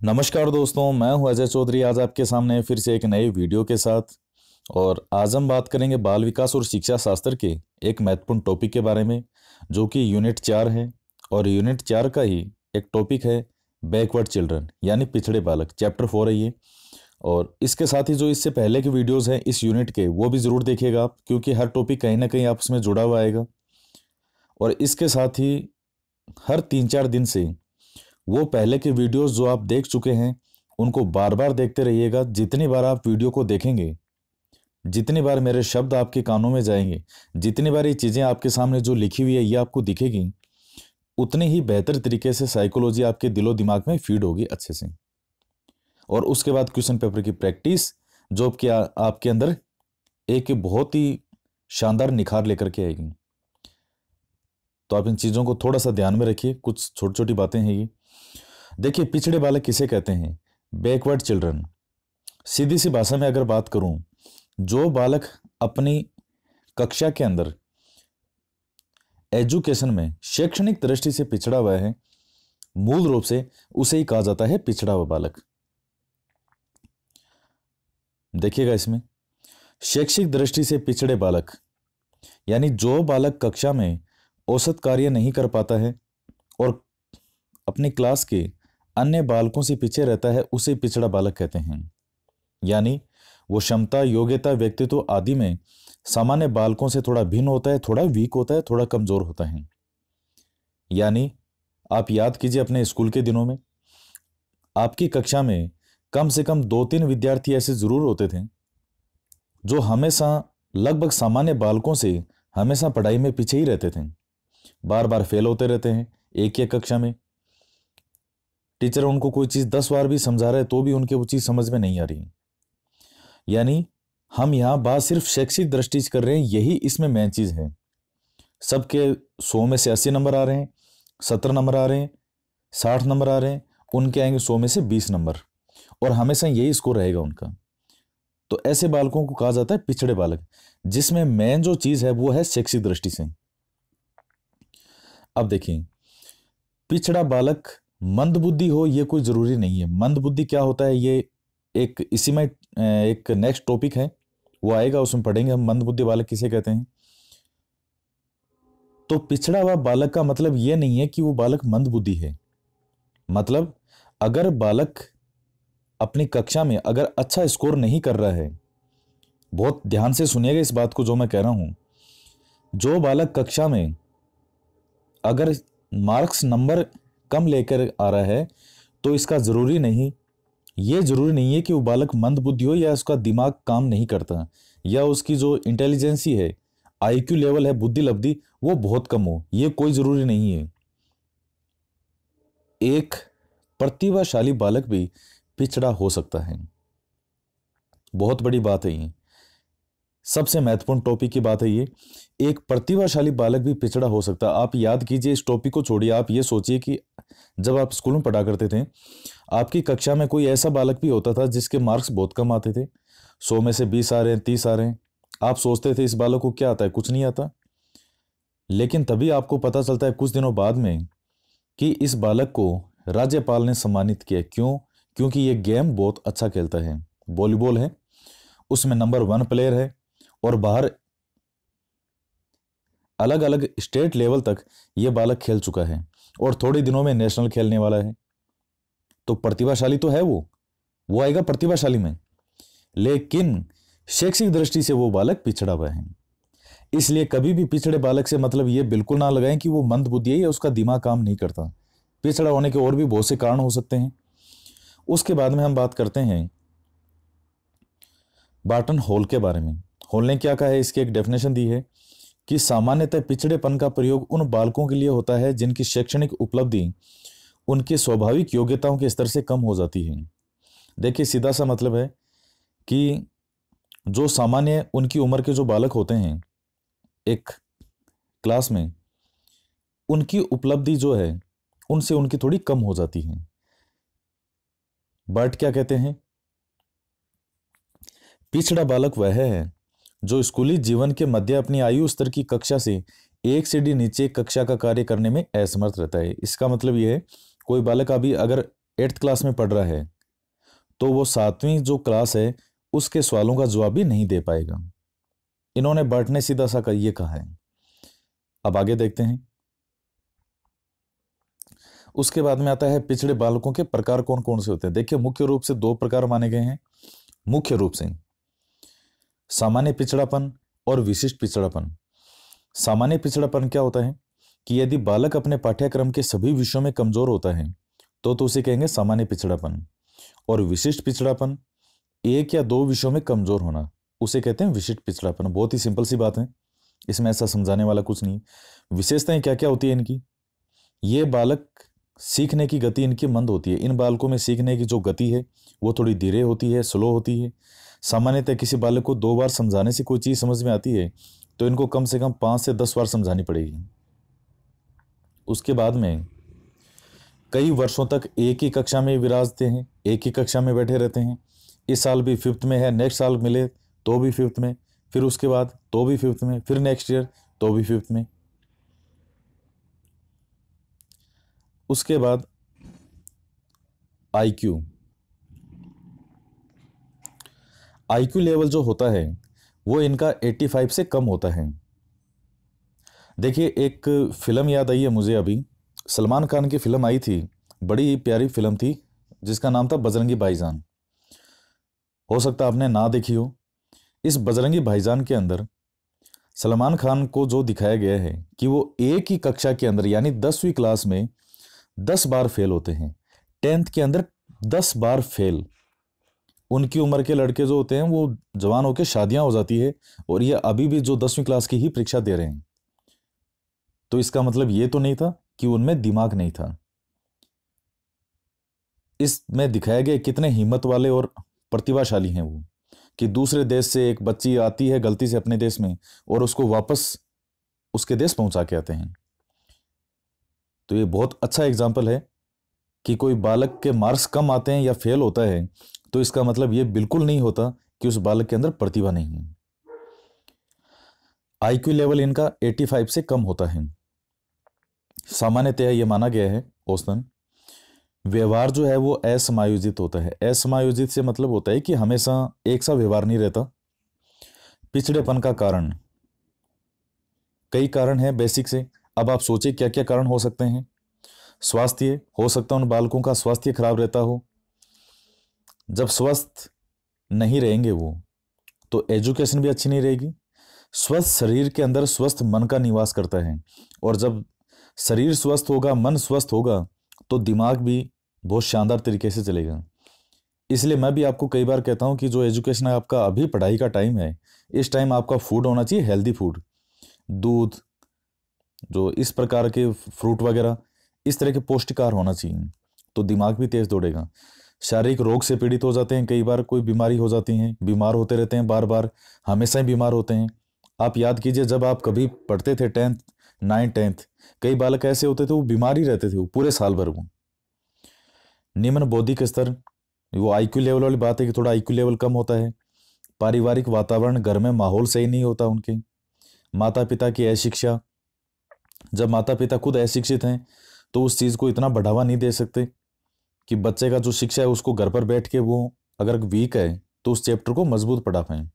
नमस्कार दोस्तों, मैं हूं अजय चौधरी। आज आपके सामने फिर से एक नए वीडियो के साथ। और आज हम बात करेंगे बाल विकास और शिक्षा शास्त्र के एक महत्वपूर्ण टॉपिक के बारे में, जो कि यूनिट 4 है। और यूनिट 4 का ही एक टॉपिक है बैकवर्ड चिल्ड्रन, यानी पिछड़े बालक। चैप्टर 4 है ये। और इसके साथ ही जो इससे पहले के वीडियोज़ हैं इस यूनिट के, वो भी ज़रूर देखिएगा आप, क्योंकि हर टॉपिक कहीं ना कहीं आपस में जुड़ा हुआ आएगा। और इसके साथ ही हर 3-4 दिन से वो पहले के वीडियोस जो आप देख चुके हैं उनको बार बार देखते रहिएगा। जितनी बार आप वीडियो को देखेंगे, जितनी बार मेरे शब्द आपके कानों में जाएंगे, जितनी बार ये चीज़ें आपके सामने जो लिखी हुई है ये आपको दिखेगी, उतनी ही बेहतर तरीके से साइकोलॉजी आपके दिलो दिमाग में फीड होगी अच्छे से। और उसके बाद क्वेश्चन पेपर की प्रैक्टिस, जो आपके अंदर एक बहुत ही शानदार निखार लेकर के आएगी। तो आप इन चीज़ों को थोड़ा सा ध्यान में रखिए। कुछ छोटी छोटी बातें हैं ये। देखिए, पिछड़े बालक किसे कहते हैं? Backward children. सीधी सी भाषा में अगर बात करूं, जो बालक अपनी कक्षा के अंदर एजुकेशन में शैक्षणिक दृष्टि से पिछड़ा हुआ है, मूल रूप से उसे ही कहा जाता है पिछड़ा हुआ बालक। देखिएगा इसमें, शैक्षिक दृष्टि से पिछड़े बालक यानी जो बालक कक्षा में औसत कार्य नहीं कर पाता है और अपनी क्लास के अन्य बालकों से पीछे रहता है, उसे पिछड़ा बालक कहते हैं। यानी वो क्षमता, योग्यता, व्यक्तित्व आदि में सामान्य बालकों से थोड़ा भिन्न होता है, थोड़ा वीक होता है, थोड़ा कमजोर होता है। यानी आप याद कीजिए, अपने स्कूल के दिनों में आपकी कक्षा में कम से कम 2-3 विद्यार्थी ऐसे जरूर होते थे जो हमेशा लगभग सामान्य बालकों से हमेशा पढ़ाई में पीछे ही रहते थे, बार बार फेल होते रहते हैं एक ही कक्षा में। टीचर उनको कोई चीज़ 10 बार भी समझा रहे तो भी उनके वो चीज़ समझ में नहीं आ रही। यानी हम यहाँ बात सिर्फ शैक्षिक दृष्टि से कर रहे हैं, यही इसमें मेन चीज़ है। सबके 100 में से 80 नंबर आ रहे हैं, 70 नंबर आ रहे हैं, 60 नंबर आ रहे हैं, उनके आएंगे 100 में से 20 नंबर, और हमेशा यही स्कोर रहेगा उनका। तो ऐसे बालकों को कहा जाता है पिछड़े बालक, जिसमें मेन जो चीज़ है वो है शैक्षिक दृष्टि से। अब देखिए, पिछड़ा बालक मंदबुद्धि हो ये कोई जरूरी नहीं है। मंदबुद्धि क्या होता है, ये एक इसी में एक नेक्स्ट टॉपिक है, वो आएगा, उसमें पढ़ेंगे हम मंदबुद्धि बालक किसे कहते हैं। तो पिछड़ा हुआ बालक का मतलब ये नहीं है कि वो बालक मंदबुद्धि है। मतलब अगर बालक अपनी कक्षा में अगर अच्छा स्कोर नहीं कर रहा है, बहुत ध्यान से सुनिएगा इस बात को जो मैं कह रहा हूं, जो बालक कक्षा में अगर मार्क्स नंबर कम लेकर आ रहा है, तो इसका जरूरी नहीं, ये जरूरी नहीं है कि वो बालक मंदबुद्धि हो या उसका दिमाग काम नहीं करता, या उसकी जो इंटेलिजेंसी है, आईक्यू लेवल है, बुद्धि लब्धि, वो बहुत कम हो। ये कोई जरूरी नहीं है। एक प्रतिभाशाली बालक भी पिछड़ा हो सकता है। बहुत बड़ी बात है ये, सबसे महत्वपूर्ण टॉपिक की बात है ये। एक प्रतिभाशाली बालक भी पिछड़ा हो सकता है। आप याद कीजिए, इस टॉपिक को छोड़िए, आप ये सोचिए कि जब आप स्कूल में पढ़ा करते थे, आपकी कक्षा में कोई ऐसा बालक भी होता था जिसके मार्क्स बहुत कम आते थे, 100 में से 20 आ रहे हैं, 30 आ रहे हैं। आप सोचते थे इस बालक को क्या आता है, कुछ नहीं आता। लेकिन तभी आपको पता चलता है कुछ दिनों बाद में कि इस बालक को राज्यपाल ने सम्मानित किया। क्यों? क्योंकि ये गेम बहुत अच्छा खेलता है, वॉलीबॉल है, उसमें नंबर 1 प्लेयर है, और बाहर अलग अलग स्टेट लेवल तक ये बालक खेल चुका है, और थोड़े दिनों में नेशनल खेलने वाला है। तो प्रतिभाशाली तो है वो आएगा प्रतिभाशाली में, लेकिन शैक्षिक दृष्टि से वो बालक पिछड़ा हुआ है। इसलिए कभी भी पिछड़े बालक से मतलब ये बिल्कुल ना लगाएं कि वो मंदबुद्धि है या उसका दिमाग काम नहीं करता। पिछड़ा होने के और भी बहुत से कारण हो सकते हैं। उसके बाद में हम बात करते हैं बार्टन हॉल के बारे में। हॉल ने क्या कहा है, इसकी एक डेफिनेशन दी है कि सामान्यतः पिछड़ेपन का प्रयोग उन बालकों के लिए होता है जिनकी शैक्षणिक उपलब्धि उनके स्वाभाविक योग्यताओं के स्तर से कम हो जाती है। देखिए, सीधा सा मतलब है कि जो सामान्य उनकी उम्र के जो बालक होते हैं एक क्लास में, उनकी उपलब्धि जो है उनसे उनकी थोड़ी कम हो जाती है। बर्ट क्या कहते हैं, पिछड़ा बालक वह है जो स्कूली जीवन के मध्य अपनी आयु स्तर की कक्षा से एक सीढ़ी नीचे कक्षा का कार्य करने में असमर्थ रहता है। इसका मतलब यह है, कोई बालक अभी अगर 8th क्लास में पढ़ रहा है तो वो 7वीं जो क्लास है उसके सवालों का जवाब भी नहीं दे पाएगा। इन्होंने बर्ट ने सीधा सा ये कहा है। अब आगे देखते हैं। उसके बाद में आता है पिछड़े बालकों के प्रकार कौन कौन से होते हैं। देखिए मुख्य रूप से 2 प्रकार माने गए हैं। मुख्य रूप से सामान्य पिछड़ापन और विशिष्ट पिछड़ापन। सामान्य पिछड़ापन क्या होता है कि यदि बालक अपने पाठ्यक्रम के सभी विषयों में कमजोर होता है तो उसे कहेंगे सामान्य पिछड़ापन। और विशिष्ट पिछड़ापन 1 या 2 विषयों में कमजोर होना, उसे कहते हैं विशिष्ट पिछड़ापन। बहुत ही सिंपल सी बात है, इसमें ऐसा समझाने वाला कुछ नहीं। विशेषताएं क्या क्या होती है इनकी। ये बालक सीखने की गति इनकी मंद होती है। इन बालकों में सीखने की जो गति है वो थोड़ी धीरे होती है, स्लो होती है। सामान्यतः किसी बालक को 2 बार समझाने से कोई चीज़ समझ में आती है तो इनको कम से कम 5 से 10 बार समझानी पड़ेगी। उसके बाद में कई वर्षों तक एक ही कक्षा में विराजते हैं, एक ही कक्षा में बैठे रहते हैं। इस साल भी 5th में है, नेक्स्ट साल मिले तो भी 5th में, फिर उसके बाद तो भी 5th में, फिर नेक्स्ट ईयर तो भी 5th में। उसके बाद आईक्यू लेवल जो होता है वो इनका 85 से कम होता है। देखिए एक फिल्म याद आई है मुझे अभी, सलमान खान की फिल्म आई थी, बड़ी प्यारी फिल्म थी जिसका नाम था बजरंगी भाईजान। हो सकता आपने ना देखी हो। इस बजरंगी भाईजान के अंदर सलमान खान को जो दिखाया गया है कि वो एक ही कक्षा के अंदर यानी 10वीं क्लास में 10 बार फेल होते हैं, 10th के अंदर 10 बार फेल। उनकी उम्र के लड़के जो होते हैं वो जवान होकर शादियां हो जाती है और ये अभी भी जो 10वीं क्लास की ही परीक्षा दे रहे हैं। तो इसका मतलब ये तो नहीं था कि उनमें दिमाग नहीं था। इसमें दिखाया गया कितने हिम्मत वाले और प्रतिभाशाली हैं वो, कि दूसरे देश से एक बच्ची आती है गलती से अपने देश में और उसको वापस उसके देश पहुंचा के आते हैं। तो ये बहुत अच्छा एग्जाम्पल है कि कोई बालक के मार्क्स कम आते हैं या फेल होता है तो इसका मतलब ये बिल्कुल नहीं होता कि उस बालक के अंदर प्रतिभा नहीं है। आईक्यू लेवल इनका 85 से कम होता है। सामान्यतः यह माना गया है औसतन व्यवहार जो है वो असमायोजित होता है। असमायोजित से मतलब होता है कि हमेशा एक सा व्यवहार नहीं रहता। पिछड़ेपन का कारण, कई कारण है बेसिक से। अब आप सोचिए क्या क्या कारण हो सकते हैं। स्वास्थ्य, हो सकता है उन बालकों का स्वास्थ्य खराब रहता हो। जब स्वस्थ नहीं रहेंगे वो तो एजुकेशन भी अच्छी नहीं रहेगी। स्वस्थ शरीर के अंदर स्वस्थ मन का निवास करता है और जब शरीर स्वस्थ होगा, मन स्वस्थ होगा तो दिमाग भी बहुत शानदार तरीके से चलेगा। इसलिए मैं भी आपको कई बार कहता हूं कि जो एजुकेशन है आपका, अभी पढ़ाई का टाइम है, इस टाइम आपका फूड होना चाहिए हेल्दी फूड, दूध, जो इस प्रकार के फ्रूट वगैरह, इस तरह के पौष्टिक आहार होना चाहिए तो दिमाग भी तेज दौड़ेगा। शारीरिक रोग से पीड़ित हो जाते हैं, कई बार कोई बीमारी हो जाती है, बीमार होते रहते हैं बार बार, हमेशा ही बीमार होते हैं। आप याद कीजिए जब आप कभी पढ़ते थे 10th 9th 10th, कई बालक ऐसे होते थे वो बीमार ही रहते थे वो पूरे साल भर। वो निम्न बौद्धिक स्तर, वो आईक्यू लेवल वाली बात है कि थोड़ा आईक्यू लेवल कम होता है। पारिवारिक वातावरण, घर में माहौल सही नहीं होता उनके। माता पिता की अशिक्षा, जब माता पिता खुद अशिक्षित हैं तो उस चीज़ को इतना बढ़ावा नहीं दे सकते कि बच्चे का जो शिक्षा है उसको घर पर बैठ के वो अगर वीक है तो उस चैप्टर को मजबूत पढ़ा पाएं।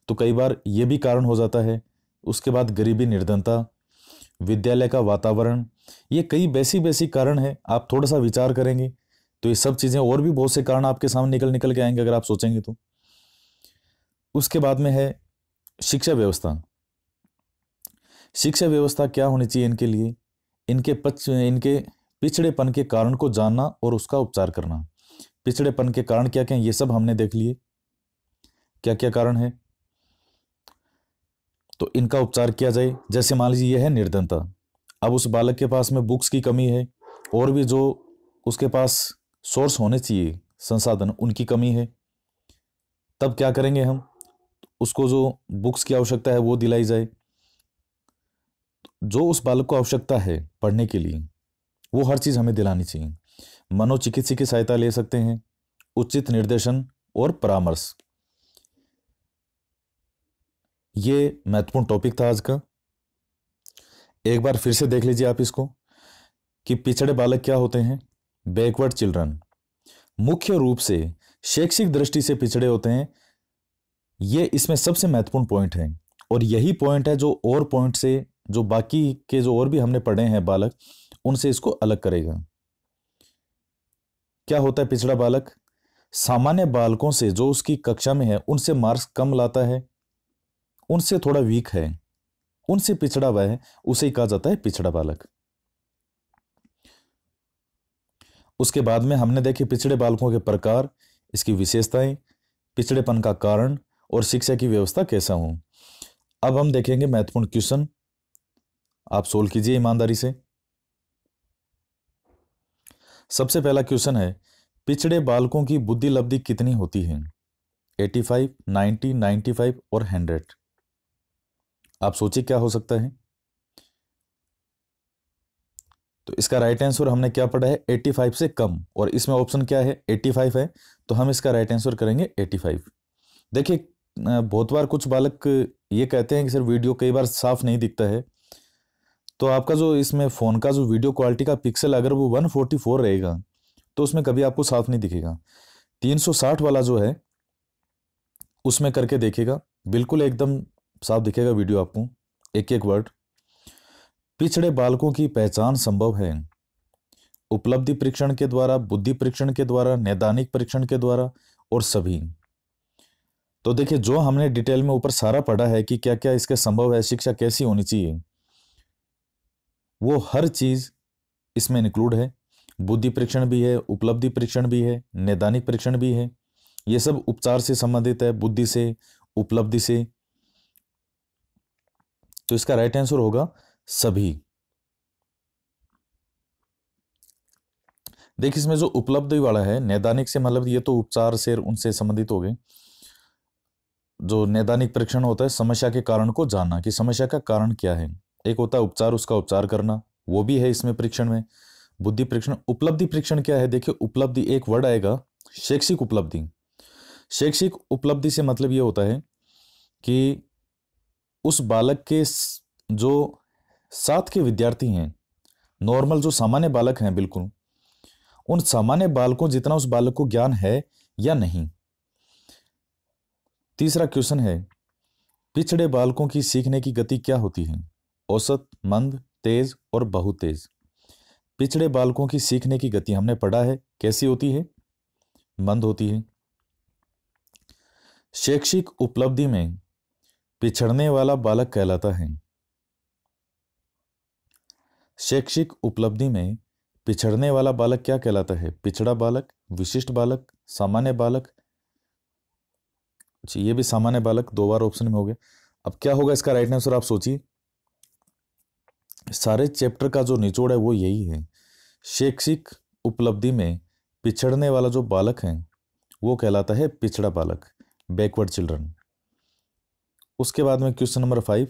तो कई बार ये भी कारण हो जाता है। उसके बाद गरीबी, निर्धनता, विद्यालय का वातावरण, ये कई बेसिक कारण है। आप थोड़ा सा विचार करेंगे तो ये सब चीज़ें और भी बहुत से कारण आपके सामने निकल के आएंगे अगर आप सोचेंगे तो। उसके बाद में है शिक्षा व्यवस्था। शिक्षा व्यवस्था क्या होनी चाहिए इनके लिए, इनके पिछड़ेपन के कारण को जानना और उसका उपचार करना। पिछड़ेपन के कारण क्या क्या, ये सब हमने देख लिए क्या क्या कारण है, तो इनका उपचार किया जाए। जैसे मान लीजिए ये है निर्धनता, अब उस बालक के पास में बुक्स की कमी है और भी जो उसके पास सोर्स होने चाहिए संसाधन, उनकी कमी है। तब क्या करेंगे हम, उसको जो बुक्स की आवश्यकता है वो दिलाई जाए। जो उस बालक को आवश्यकता है पढ़ने के लिए वो हर चीज़ हमें दिलानी चाहिए। मनोचिकित्सक की सहायता ले सकते हैं, उचित निर्देशन और परामर्श। ये महत्वपूर्ण टॉपिक था आज का। एक बार फिर से देख लीजिए आप इसको कि पिछड़े बालक क्या होते हैं, बैकवर्ड चिल्ड्रन। मुख्य रूप से शैक्षिक दृष्टि से पिछड़े होते हैं। ये इसमें सबसे महत्वपूर्ण पॉइंट है, और यही पॉइंट है जो और पॉइंट से, जो बाकी के जो और भी हमने पढ़े हैं बालक, उनसे इसको अलग करेगा। क्या होता है पिछड़ा बालक? सामान्य बालकों से, जो उसकी कक्षा में है, उनसे मार्क्स कम लाता है, उनसे थोड़ा वीक है, उनसे पिछड़ा हुआ है, उसे ही कहा जाता है पिछड़ा बालक। उसके बाद में हमने देखे पिछड़े बालकों के प्रकार, इसकी विशेषताएं, पिछड़ेपन का कारण और शिक्षा की व्यवस्था कैसा हो। अब हम देखेंगे महत्वपूर्ण क्वेश्चन, आप सोल्व कीजिए ईमानदारी से। सबसे पहला क्वेश्चन है, पिछड़े बालकों की बुद्धि लब्धि कितनी होती है? 85, 90, 95 और 100। आप सोचिए क्या हो सकता है। तो इसका राइट आंसर हमने क्या पढ़ा है? 85 से कम, और इसमें ऑप्शन क्या है? 85 है, तो हम इसका राइट आंसर करेंगे 85। देखिए बहुत बार कुछ बालक ये कहते हैं कि सर वीडियो कई बार साफ नहीं दिखता है, तो आपका जो इसमें फ़ोन का जो वीडियो क्वालिटी का पिक्सल अगर वो 144 रहेगा तो उसमें कभी आपको साफ नहीं दिखेगा। 360 वाला जो है उसमें करके देखिएगा, बिल्कुल एकदम साफ दिखेगा वीडियो आपको, एक एक वर्ड। पिछड़े बालकों की पहचान संभव है उपलब्धि परीक्षण के द्वारा, बुद्धि परीक्षण के द्वारा, नैदानिक परीक्षण के द्वारा और सभी। तो देखिए जो हमने डिटेल में ऊपर सारा पढ़ा है कि क्या क्या इसके संभव है, शिक्षा कैसी होनी चाहिए, वो हर चीज इसमें इंक्लूड है। बुद्धि परीक्षण भी है, उपलब्धि परीक्षण भी है, नैदानिक परीक्षण भी है। ये सब उपचार से संबंधित है, बुद्धि से, उपलब्धि से। तो इसका राइट आंसर होगा सभी। देखिए इसमें जो उपलब्धि वाला है, नैदानिक से मतलब ये तो उपचार से उनसे संबंधित हो गए। जो नैदानिक परीक्षण होता है समस्या के कारण को जानना कि समस्या का कारण क्या है। एक होता है उपचार, उसका उपचार करना, वो भी है इसमें परीक्षण में। बुद्धि परीक्षण। उपलब्धि परीक्षण क्या है? देखिए उपलब्धि एक वर्ड आएगा, शैक्षिक उपलब्धि। शैक्षिक उपलब्धि से मतलब ये होता है कि उस बालक के जो साथ के विद्यार्थी हैं, नॉर्मल जो सामान्य बालक हैं, बिल्कुल उन सामान्य बालकों जितना उस बालक को ज्ञान है या नहीं। तीसरा क्वेश्चन है, पिछड़े बालकों की सीखने की गति क्या होती है? औसत, मंद, तेज और बहुत तेज। पिछड़े बालकों की सीखने की गति हमने पढ़ा है कैसी होती है? मंद होती है। शैक्षिक उपलब्धि में पिछड़ने वाला बालक कहलाता है। शैक्षिक उपलब्धि में पिछड़ने वाला बालक क्या कहलाता है? पिछड़ा बालक, विशिष्ट बालक, सामान्य बालक। ये भी सामान्य बालक, दो बार ऑप्शन में हो गया। अब क्या होगा इसका राइट आंसर? आप सोचिए। सारे चैप्टर का जो निचोड़ है वो यही है, शैक्षिक उपलब्धि में पिछड़ने वाला जो बालक है वो कहलाता है पिछड़ा बालक, बैकवर्ड चिल्ड्रन। उसके बाद में क्वेश्चन नंबर 5,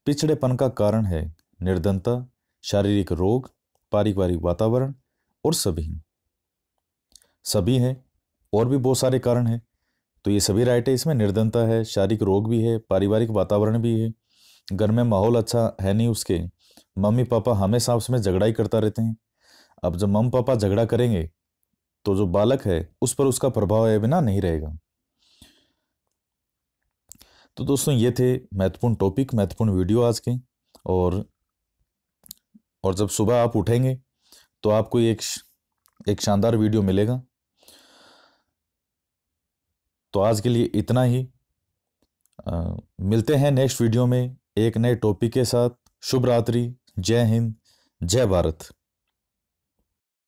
पिछड़ेपन का कारण है निर्धनता, शारीरिक रोग, पारिवारिक वातावरण और सभी। सभी हैं, और भी बहुत सारे कारण हैं, तो ये सभी राइट है। इसमें निर्धनता है, शारीरिक रोग भी है, पारिवारिक वातावरण भी है, घर में माहौल अच्छा है नहीं, उसके मम्मी पापा हमेशा उसमें झगड़ा ही करता रहते हैं। अब जब मम्मी पापा झगड़ा करेंगे तो जो बालक है उस पर उसका प्रभाव है बिना नहीं रहेगा। तो दोस्तों ये थे महत्वपूर्ण टॉपिक, महत्वपूर्ण वीडियो आज के। और जब सुबह आप उठेंगे तो आपको एक शानदार वीडियो मिलेगा। तो आज के लिए इतना ही। मिलते हैं नेक्स्ट वीडियो में एक नए टॉपिक के साथ। शुभ रात्रि, जय हिंद, जय भारत।